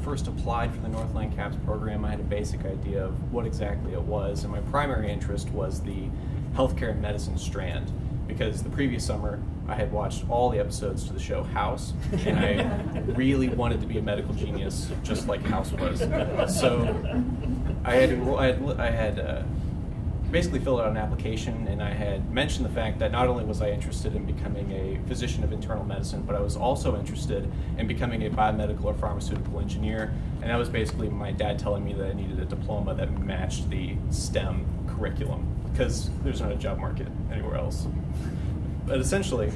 first applied for the Northland CAPS program, I had a basic idea of what exactly it was, and my primary interest was the healthcare and medicine strand, because the previous summer I had watched all the episodes to the show House, and I really wanted to be a medical genius just like House was. So I had basically filled out an application, and I had mentioned the fact that not only was I interested in becoming a physician of internal medicine, but I was also interested in becoming a biomedical or pharmaceutical engineer, and that was basically my dad telling me that I needed a diploma that matched the STEM curriculum, because there's not a job market anywhere else. But essentially,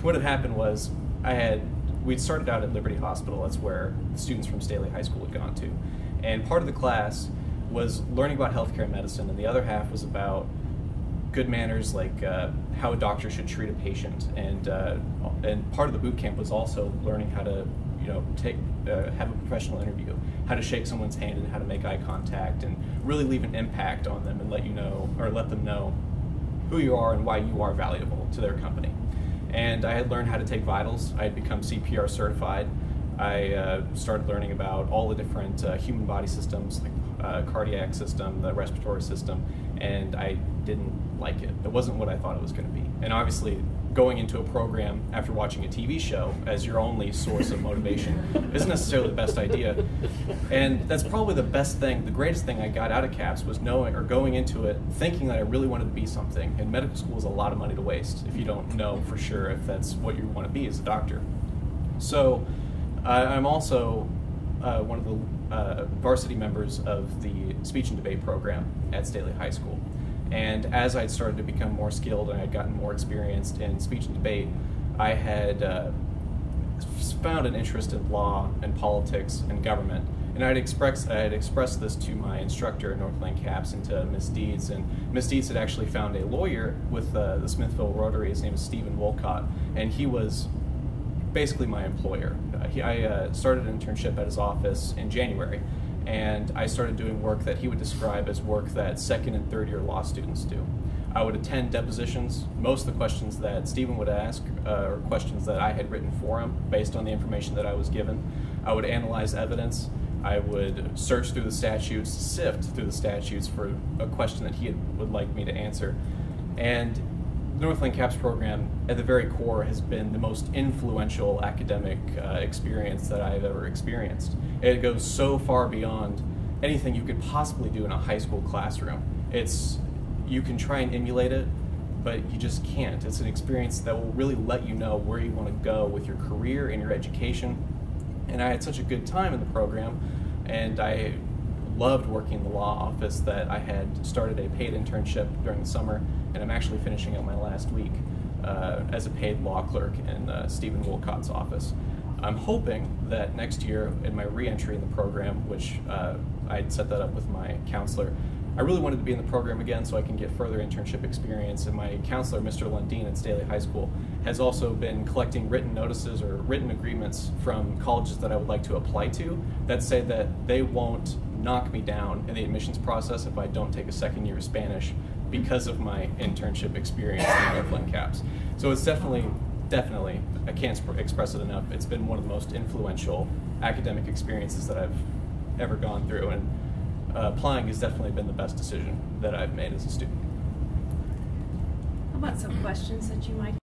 what had happened was we'd started out at Liberty Hospital. That's where students from Staley High School had gone to, and part of the class was learning about healthcare and medicine, and the other half was about good manners, like how a doctor should treat a patient, and part of the boot camp was also learning how to, have a professional interview, how to shake someone's hand and how to make eye contact, and really leave an impact on them and let them know who you are and why you are valuable to their company. And I had learned how to take vitals. I had become CPR certified. I started learning about all the different human body systems, like cardiac system, the respiratory system, and I didn't like it. It wasn't what I thought it was going to be. And obviously, going into a program after watching a TV show as your only source of motivation isn't necessarily the best idea. And that's probably the greatest thing I got out of CAPS was going into it thinking that I really wanted to be something. And medical school is a lot of money to waste if you don't know for sure if that's what you want to be as a doctor. So I'm also one of the varsity members of the speech and debate program at Staley High School. And as I'd started to become more skilled and I'd gotten more experienced in speech and debate, I had found an interest in law and politics and government. And I had expressed this to my instructor at Northland CAPS and to Ms. Deeds. And Ms. Deeds had actually found a lawyer with the Smithville Rotary. His name is Stephen Wolcott, and he was basically my employer. I started an internship at his office in January, and I started doing work that he would describe as work that second and third year law students do. I would attend depositions. Most of the questions that Stephen would ask are questions that I had written for him based on the information that I was given. I would analyze evidence. I would search through the statutes, sift through the statutes for a question that he would like me to answer. And the Northland CAPS program, at the very core, has been the most influential academic experience that I've ever experienced. It goes so far beyond anything you could possibly do in a high school classroom. You can try and emulate it, but you just can't. It's an experience that will really let you know where you want to go with your career and your education. And I had such a good time in the program, and I loved working in the law office that I had started a paid internship during the summer, and I'm actually finishing up my last week as a paid law clerk in Stephen Wolcott's office. I'm hoping that next year in my re-entry in the program, which I'd set that up with my counselor, I really wanted to be in the program again so I can get further internship experience, and my counselor, Mr. Lundeen at Staley High School, has also been collecting written notices or written agreements from colleges that I would like to apply to that say that they won't knock me down in the admissions process if I don't take a second year of Spanish because of my internship experience in Northland CAPS. So it's definitely, I can't express it enough, it's been one of the most influential academic experiences that I've ever gone through, and applying has definitely been the best decision that I've made as a student. How about some questions that you might